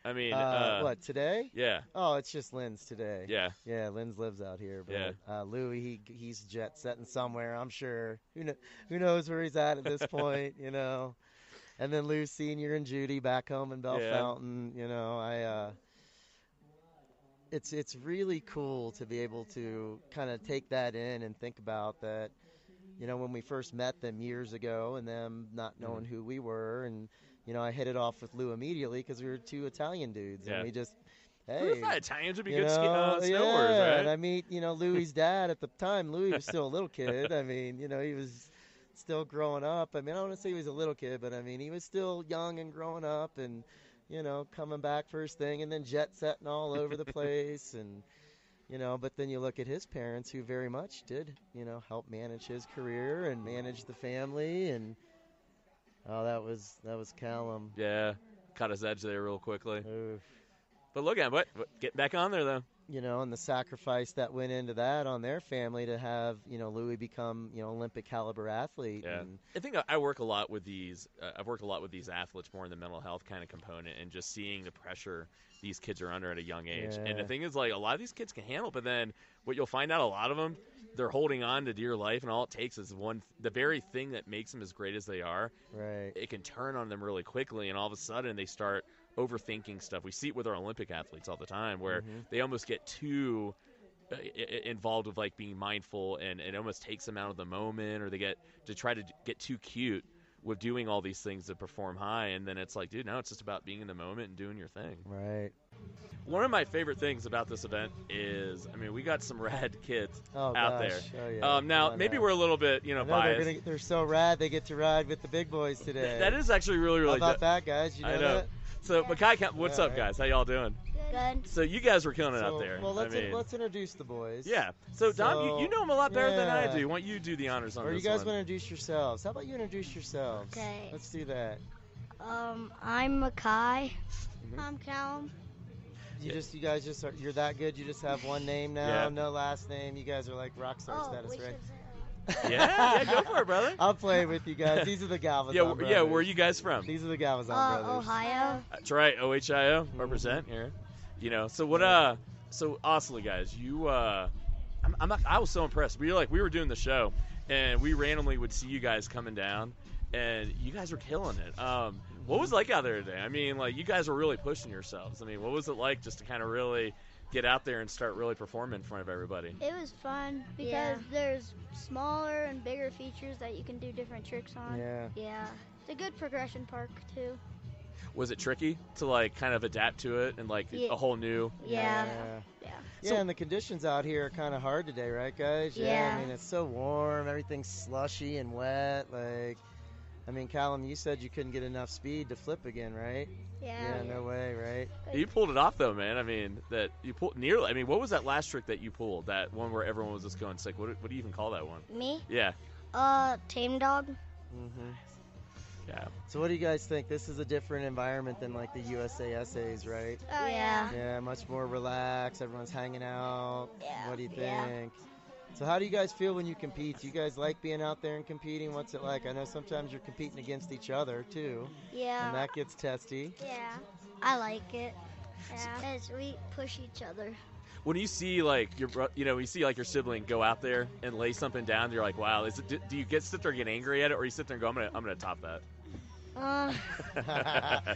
What, today? Yeah. Oh, it's just Lynn's today. Yeah. Yeah, Lynn's lives out here. But Louis, he's jet setting somewhere, I'm sure. Who knows where he's at this point, And then Lou Sr. and Judy back home in Bell Fountain, It's really cool to be able to kind of take that in and think about that, when we first met them years ago, and them not knowing who we were, and I hit it off with Lou immediately because we were two Italian dudes, and we just, hey, Italians would be good snowboarders, right? And I meet, Louis' dad at the time. Louis was still a little kid. He was still growing up. I don't want to say he was a little kid, but he was still young and growing up, and coming back for his thing, and then jet setting all over the place, and But then you look at his parents who very much did, help manage his career and manage the family. And that was Callum. Yeah, caught his edge there real quickly. Oof. But look at what get back on there though. And the sacrifice that went into that on their family to have, Louis become, Olympic caliber athlete. Yeah. And I think I work a lot with these. I've worked a lot with these athletes more in the mental health kind of component, and just seeing the pressure these kids are under at a young age. Yeah. And the thing is, like, a lot of these kids can handle, but then what you'll find out, a lot of them, they're holding on to dear life, and all it takes is the very thing that makes them as great as they are. Right. It can turn on them really quickly, and all of a sudden they start overthinking stuff. We see it with our Olympic athletes all the time, where they almost get too involved with like being mindful, and it almost takes them out of the moment, or they get to try to get too cute with doing all these things to perform high, and then it's like, dude, no, it's just about being in the moment and doing your thing. Right. One of my favorite things about this event is, I mean, we got some rad kids out gosh. there. Oh, yeah. Now, maybe we're a little bit, biased. They're so rad. They get to ride with the big boys today. That is actually really, really How about that, guys? You know, I know. that? So, Makai, what's up, right. guys? How y'all doing? Good. So you guys were killing it out there. Well, let's introduce the boys. Yeah. So, Dom, you know them a lot better than I yeah. do. Why don't you do the honors on Or this you guys one? want to introduce yourselves? How about you introduce yourselves? Okay. Let's do that. I'm Makai. I'm Callum. You guys just are, you're that good. You just have one name now, Yeah. no last name. You guys are like rock star status, right? Yeah, go for it, brother. I'll play with you guys. These are the Galvezon brothers. Yeah. Where are you guys from? These are the Galvezon brothers. Ohio. That's right, OHIO, represent here. So what? So honestly, guys, I was so impressed. We were doing the show, and we randomly would see you guys coming down, and you guys were killing it. What was it like out there today? I mean, like, you guys were really pushing yourselves. I mean, what was it like just to kind of really get out there and start really performing in front of everybody? It was fun because there's smaller and bigger features that you can do different tricks on. Yeah. It's a good progression park too. Was it tricky to like kind of adapt to it and like a whole new? Yeah. Yeah, and the conditions out here are kind of hard today, right, guys? Yeah. I mean, it's so warm. Everything's slushy and wet. Callum, you said you couldn't get enough speed to flip again, right? Yeah. No way, right? You pulled it off though, man. I mean, that you pulled nearly. I mean, what was that last trick that you pulled? That one where everyone was just going sick. What do you even call that one? Me? Yeah. Tame dog. Mm-hmm. Yeah. So what do you guys think? This is a different environment than like the USA essays, right? Oh yeah. Yeah, much more relaxed. Everyone's hanging out. Yeah. What do you Yeah. think? So how do you guys feel when you compete? Do you guys like being out there and competing? What's it like? I know sometimes you're competing against each other too, and Yeah. that gets testy. Yeah. I like it. Yeah. As we push each other. When you see like your sibling go out there and lay something down, you're like, wow. Do you sit there and get angry at it, or you sit there and go, I'm gonna top that? Kind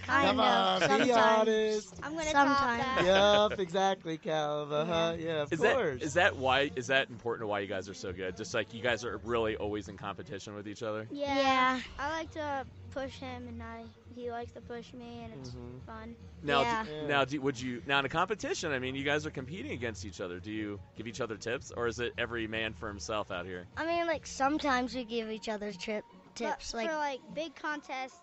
Come on, of. be Sometimes. honest. I'm gonna Sometimes. top that. Yup, exactly, Cal. Yeah, of Is course. that important to why you guys are so good? Just like you guys are really always in competition with each other? Yeah. I like to push him, and he likes to push me, and it's fun. Now, Yeah. now in a competition, I mean, you guys are competing against each other. Do you give each other tips, or is it every man for himself out here? I mean, like, sometimes we give each other tips. But for like big contests,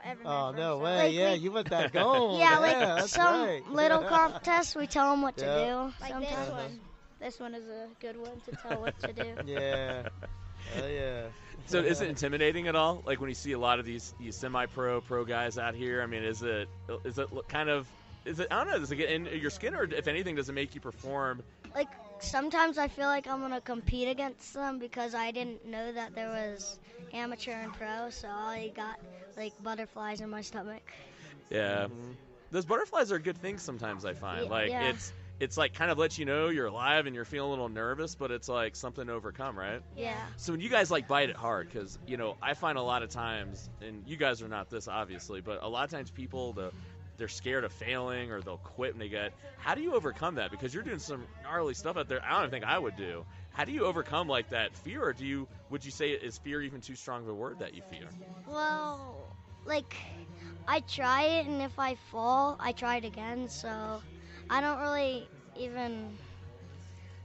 everyone. Oh, no way. Like, Yeah, you want that going. Yeah, that's some right. little contests, we tell them what to Yeah. do. Like sometimes. this one. This one is a good one to tell what to do. Yeah. Oh, yeah. So is it intimidating at all? Like when you see a lot of these semi-pro, pro guys out here, I mean, is it kind of, I don't know, does it get in your skin, or if anything, does it make you perform? Like, sometimes I feel like I'm going to compete against them because I didn't know that there was amateur and pro, so I got, like, butterflies in my stomach. Yeah. Those butterflies are good things sometimes, I find. Like, yeah. it's like kind of lets you know you're alive and you're feeling a little nervous, but it's like something to overcome, right? Yeah. So when you guys like bite it hard, because I find a lot of times, and you guys are not this obviously, but a lot of times people they're scared of failing or they'll quit when they get. How do you overcome that? Because you're doing some gnarly stuff out there. I don't even think I would do. How do you overcome like that fear, or would you say is fear even too strong of a word that you fear? Well, like, I try it, and if I fall, I try it again, so I don't really even...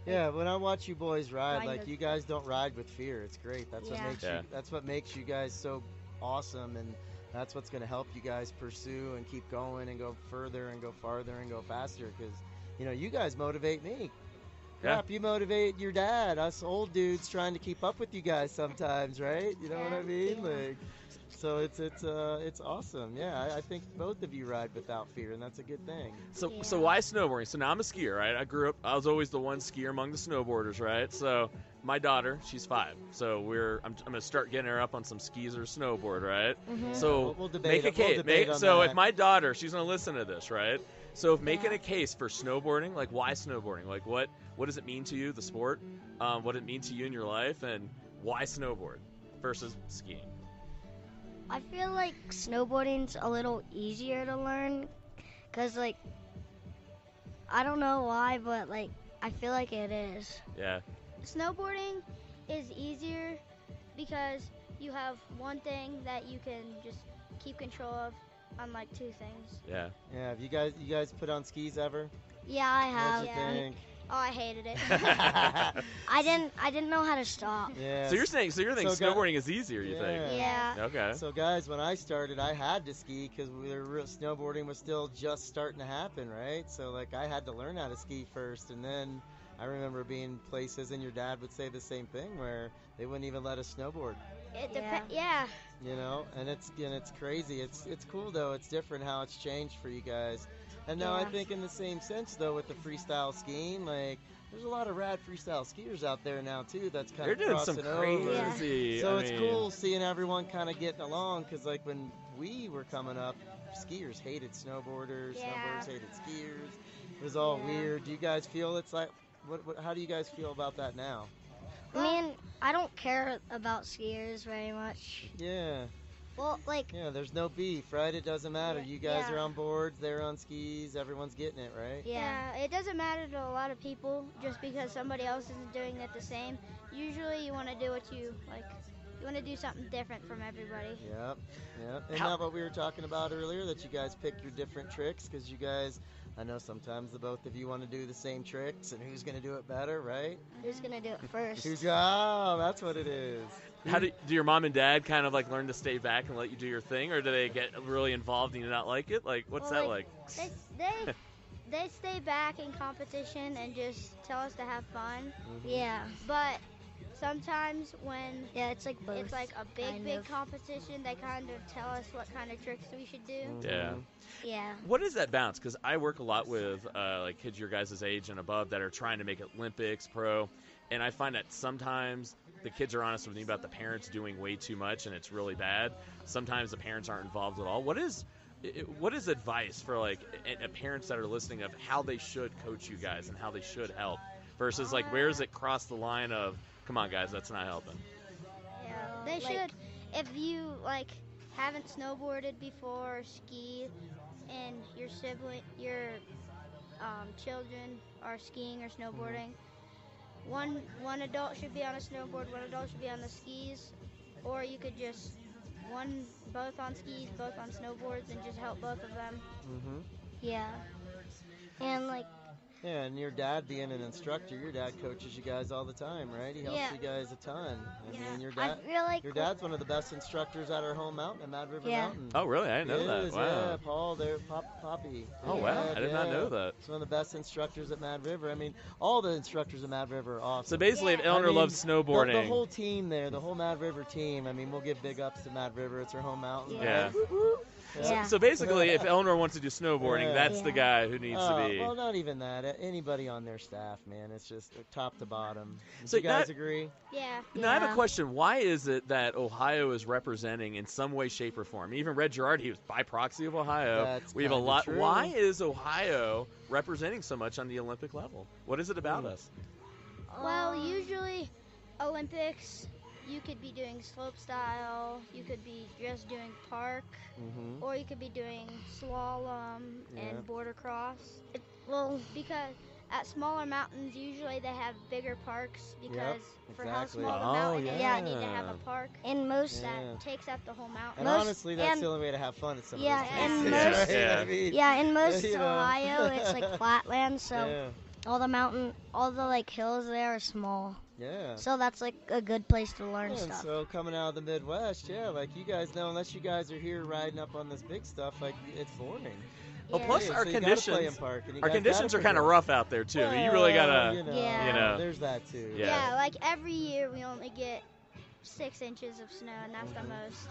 Yeah, when I watch you boys ride, Ride like, with- you guys don't ride with fear. It's great. That's what Yeah. makes Yeah. that's what makes you guys so awesome, and that's what's going to help you guys pursue and keep going and go further and go farther and go faster, because you guys motivate me. crap, you motivate your dad. Us old dudes trying to keep up with you guys sometimes, right? You know what I mean? Like, so it's awesome. Yeah, I think both of you ride without fear, and that's a good thing. So why snowboarding? So now I'm a skier, right? I was always the one skier among the snowboarders, right? So my daughter, she's 5. So I'm gonna start getting her up on some skis or snowboard, right? Mm-hmm. So we'll debate make a case. So that. if my daughter, she's gonna listen to this, right? So if making a case for snowboarding, like why snowboarding? Like what does it mean to you, the sport? What does it mean to you in your life, and why snowboard versus skiing? I feel like snowboarding's a little easier to learn, cause like I don't know why, but like I feel like it is. Yeah. Snowboarding is easier because you have one thing that you can just keep control of, unlike 2 things. Yeah. Yeah. Have you guys put on skis ever? Yeah, I have. What'd you think? Oh, I hated it. I didn't know how to stop. Yeah. So you're saying snowboarding is easier, you think? Yeah. Okay. So guys, when I started, I had to ski because snowboarding was still just starting to happen, right? So like I had to learn how to ski first, and then I remember being places, and your dad would say the same thing, where they wouldn't even let us snowboard. Yeah. You know, and it's crazy. It's cool though. It's different how it's changed for you guys. And now I think in the same sense though with the freestyle skiing, like there's a lot of rad freestyle skiers out there now too. That's kind of doing some crossing over. crazy. So it's cool seeing everyone kind of getting along, because like when we were coming up, skiers hated snowboarders, snowboarders hated skiers. It was all weird. Do you guys feel it's like? How do you guys feel about that now? I mean, I don't care about skiers very much. Yeah. Well, like. Yeah, there's no beef, right? It doesn't matter. You guys are on boards, they're on skis, everyone's getting it, right? Yeah, it doesn't matter to a lot of people just because somebody else isn't doing it the same. Usually you want to do what you like. You want to do something different from everybody. Yep. And now what we were talking about earlier, that you guys pick your different tricks, because you guys, I know sometimes the both of you want to do the same tricks, and who's going to do it better, right? Who's going to do it first? That's what it is. How do your mom and dad kind of like learn to stay back and let you do your thing, or do they get really involved and you not like it? Like, what's that like? They stay back in competition and just tell us to have fun. Mm-hmm. Yeah. But sometimes when it's like both. It's like a big competition, they kind of tell us what kind of tricks we should do. Mm-hmm. Yeah. Yeah. What is that balance? Because I work a lot with like kids your guys' age and above that are trying to make it Olympics, pro, and I find that sometimes the kids are honest with me about the parents doing way too much, and it's really bad. Sometimes the parents aren't involved at all. What is advice for like parents that are listening of how they should coach you guys and how they should help versus like where does it cross the line of come on guys, that's not helping? Yeah, they should. If you like haven't snowboarded before or skied, and your children are skiing or snowboarding, one adult should be on a snowboard, one adult should be on the skis, or you could just both on skis, both on snowboards, and just help both of them. Mm-hmm. Yeah. And like. Yeah, and your dad being an instructor, your dad coaches you guys all the time, right? He helps you guys a ton. I mean, your dad's one of the best instructors at our home mountain, at Mad River Mountain. Oh, really? I didn't know that. Wow. Yeah, Paul, Poppy. Oh, wow. I did not know that. He's one of the best instructors at Mad River. I mean, all the instructors at Mad River are awesome. So basically, if Eleanor loves snowboarding. The whole team there, the whole Mad River team, I mean, we'll give big ups to Mad River. It's her home mountain. Yeah. Yeah. So basically, if Eleanor wants to do snowboarding, that's the guy who needs to be. Well, not even that. Anybody on their staff, man. It's just top to bottom. So you guys agree? Yeah. Now, I have a question. Why is it that Ohio is representing in some way, shape, or form? Even Red Girardi, was by proxy of Ohio. We have a lot. True. Why is Ohio representing so much on the Olympic level? What is it about us? Well, usually Olympics, you could be doing slope style, you could be just doing park, or you could be doing slalom and border cross. Well, because at smaller mountains, usually they have bigger parks because for how small the mountain is, they need to have a park. And most that takes up the whole mountain. And honestly, that's the only way to have fun at some of those places. In most Ohio, it's like flatland, so all the like hills there are small. Yeah. So that's like a good place to learn stuff. So coming out of the Midwest, like you guys know, unless you guys are here riding up on this big stuff, like it's boring. Well, Yeah. plus Yeah, our so you gotta play in conditions, park, and you our guys conditions gotta are kind of progress. rough out there too. I mean, you really gotta, Yeah. you know. There's that too. Yeah. Yeah, like every year we only get 6 inches of snow, and that's the most.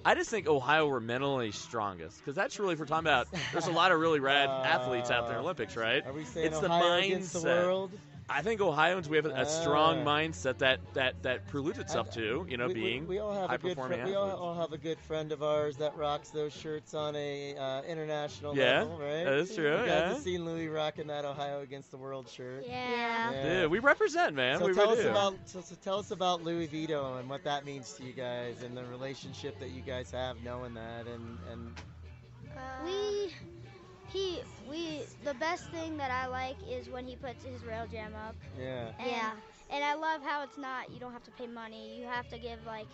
I just think Ohio we're mentally strongest because that's really if we're talking about. There's a lot of really rad athletes out there in Olympics, right? Are we saying It's Ohio the against the mindset. world? I think Ohioans we have a strong mindset that preludes itself to being we all have high a good performing we athletes. all have a good friend of ours that rocks those shirts on a international Yeah, level, right? that is true. You guys Yeah, have seen Louis rocking that Ohio against the world shirt. Yeah. dude, we represent, man. So we tell really us do. about so tell us about Louis Vito and what that means to you guys and the relationship that you guys have knowing that and The best thing that I like is when he puts his rail jam up. yeah. And I love how it's not, you don't have to pay money. You have to give like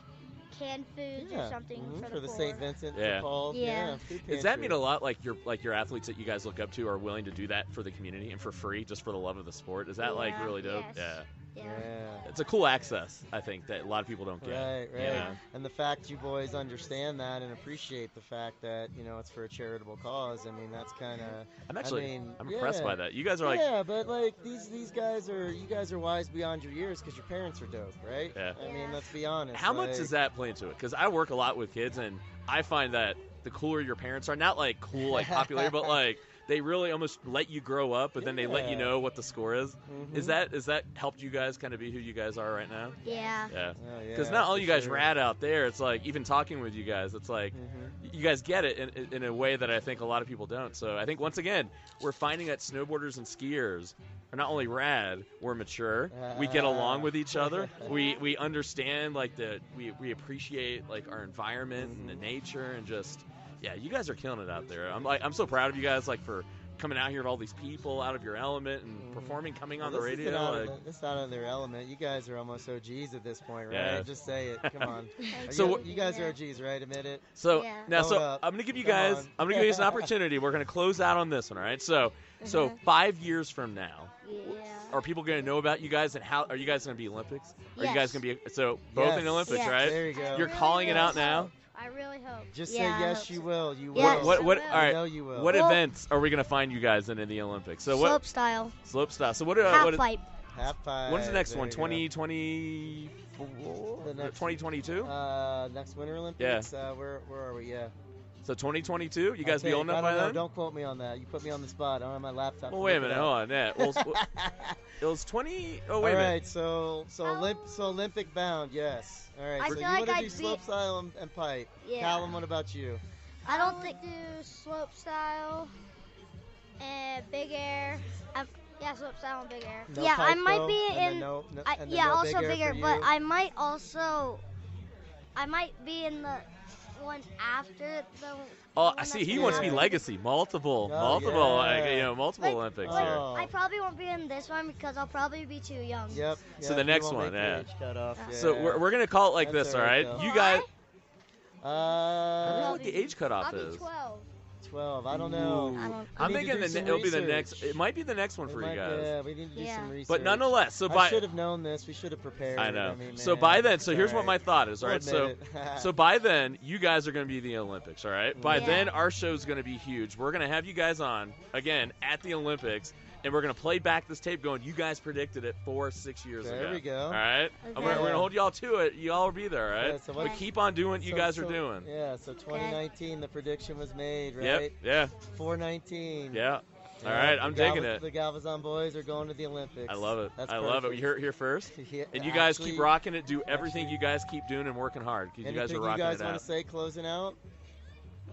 canned foods or something for the poor. St. Vincent Yeah. de Paul. Yeah. Food Does that pantry. mean a lot? Like your athletes that you guys look up to are willing to do that for the community and for free, just for the love of the sport? Is that like Yeah, really dope? yes. Yeah, Yeah. it's a cool access. I think that a lot of people don't get. Right. you know? And the fact you boys understand that and appreciate the fact that it's for a charitable cause. I mean, that's kind of. I'm impressed by that. You guys are like, yeah, but like these guys are wise beyond your years because your parents are dope, right? Yeah. I mean, let's be honest. how much does that play into it? Because I work a lot with kids, and I find that the cooler your parents are, not like cool, like popular, but like they really almost let you grow up, but then they let you know what the score is. Mhm. Is that helped you guys kind of be who you guys are right now? Yeah. Yeah. Oh, yeah, Because not all for you guys sure. rad out there. It's like even talking with you guys, it's like you guys get it in a way that I think a lot of people don't. So I think once again we're finding that snowboarders and skiers are not only rad, we're mature. We get along with each other. We understand like we appreciate like our environment and the nature and just you guys are killing it out there. I'm so proud of you guys like for coming out here with all these people out of your element and performing, coming on the This radio. is out of their element. You guys are almost OGs at this point, right? Yeah. Just say it. Come on. So you guys are OGs, right? Admit it. So Yeah. now, Hold up. I'm gonna give you Come guys, on. I'm gonna give you an opportunity. We're gonna close out on this one, all right? So 5 years from now, are people gonna know about you guys and how are you guys gonna be Olympics? Are you guys Yes. gonna be both in Yes. Olympics, Yes. right? There you go. You're calling it out now. I really hope. Just Yeah, say I yes, hope you so. will. You Yes. will. What? I All will. right. know you will. What Well- events are we gonna find you guys in the Olympics? So what? Slope style. Slope style. So what? Half pipe. Half five. When's the next There one? you go. 2024? The next- 2022? Next Winter Olympics. Where are we? Yeah. So 2022? You guys I be old think. enough I by don't know. then? Don't quote me on that. You put me on the spot. I don't have my laptop. Well, to wait a look it minute. up. Hold on. Yeah. Well, it was 20. Oh, wait a All minute. right, so Olympic bound, yes. All right, I so feel you like want to I'd do be- slope style and pipe. Yeah. Callum, what about you? I don't think do slope style and big air. Yeah, slope style and big air. No Yeah, I pipe, might though, be and then in- no, I, and then yeah, no also big air bigger, for but you. I might be in the one after the. Oh, one I see. that's He gonna wants to be happen. legacy, multiple, Oh, like, yeah. multiple Like, Olympics Like, here. Oh. I probably won't be in this one because I'll probably be too young. Yep. So yep, the you next won't one, make yeah. the age cutoff, So yeah. we're gonna call it like That's this, all all right, right? though. You guys. I don't know Uh, what the age cutoff I'll is. be 12. 12. I don't know. I don't. I'm We need to thinking do some it'll be the next. research. It might be the next one It for might- you guys. Yeah, we need to do Yeah. some research. But nonetheless, so I should have known this. We should have prepared. I know. mean, So man, by then, it's so here's all what my right. thought is, all We'll right? So admit it. so by then, you guys are going to be the Olympics, all right? By Yeah. then, our show's going to be huge. We're going to have you guys on again at the Olympics, and we're going to play back this tape going, you guys predicted it 4-6 years ago. There we go. All right? And Okay. we're going to hold y'all to it. You all will be there, all right? Yeah, so but what- keep on doing what you So- guys are so- doing. Yeah, so 2019, the prediction was made, right? Yep. Yeah. 419. Yeah. Yeah, All right. the I'm digging it. The Galvezon boys are going to the Olympics. I love it. That's I love it. perfect. You heard it here first. Yeah, And you guys actually- keep rocking it. Do everything actually- you guys keep doing and working hard because you guys are Anything rocking you guys it want out. to say closing out?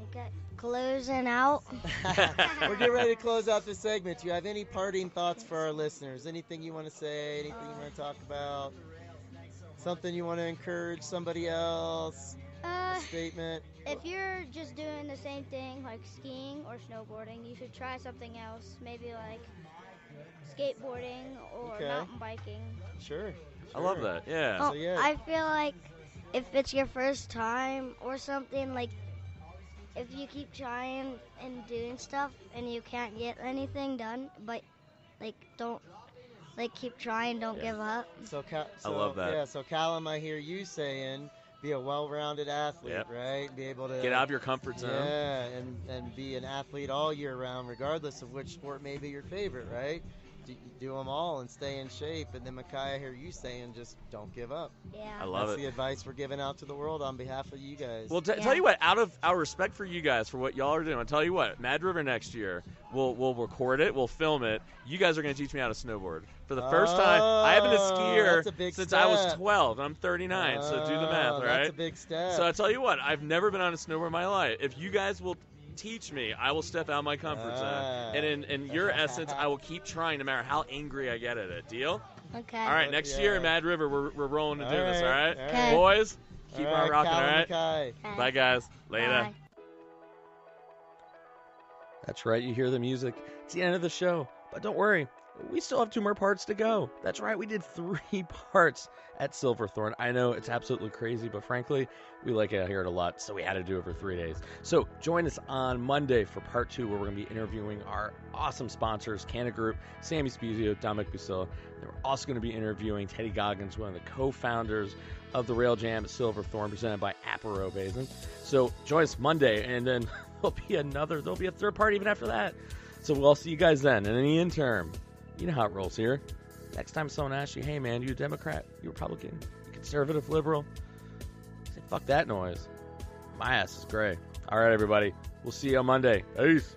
Okay. Closing out. We're getting ready to close out this segment. Do you have any parting thoughts for our listeners? Anything you want to say? Anything you want to talk about? Something you want to encourage somebody else? A statement? If you're just doing the same thing like skiing or snowboarding, you should try something else. Maybe like skateboarding or Okay. mountain biking. Sure. I love sure. that. Yeah. Oh, So, yeah. I feel like if it's your first time or something, like if you keep trying and doing stuff and you can't get anything done, but like don't keep trying, don't Yeah. give up. So, I love that. Yeah, so Callum, I hear you saying be a well-rounded athlete, Yep. right? Be able to Get out of your comfort zone. Yeah, and be an athlete all year round, regardless of which sport may be your favorite, right? Do them all and stay in shape. And then, Makai, I hear you saying just don't give up. Yeah. I love That's it. the advice we're giving out to the world on behalf of you guys. Well, tell you what, out of our respect for you guys for what y'all are doing, I'll tell you what, Mad River next year, we'll record it, we'll film it. You guys are going to teach me how to snowboard. For the first time, I haven't been a skier that's a big since step. I was 12, and I'm 39, so do the math, all right? That's a big step. So I tell you what, I've never been on a snowboard in my life. If you guys will teach me, I will step out of my comfort zone. And in your essence, I will keep trying no matter how angry I get at it. Deal? Okay. All right, next year in Mad River, we're rolling to do this, all right? Okay. Boys, keep All on right, rocking, all Callum, right? Makai. Okay. Bye, guys. Later. Bye. That's right, you hear the music. It's the end of the show. But don't worry, we still have 2 more parts to go. That's right, we did 3 parts at Silverthorne. I know it's absolutely crazy, but frankly, we like it out here a lot, so we had to do it for 3 days. So join us on Monday for part 2, where we're going to be interviewing our awesome sponsors, Canada Group, Sammy Spezio, Dominic Busilla. And we're also going to be interviewing Teddy Goggins, one of the co-founders of the Rail Jam at Silverthorne, presented by Arapahoe Basin. So join us Monday, and then there'll be a third part even after that. So we'll see you guys then. And in the interim, you know how it rolls here. Next time someone asks you, hey man, you a Democrat, you Republican, you conservative, liberal, say fuck that noise. My ass is gray. All right, everybody. We'll see you on Monday. Peace.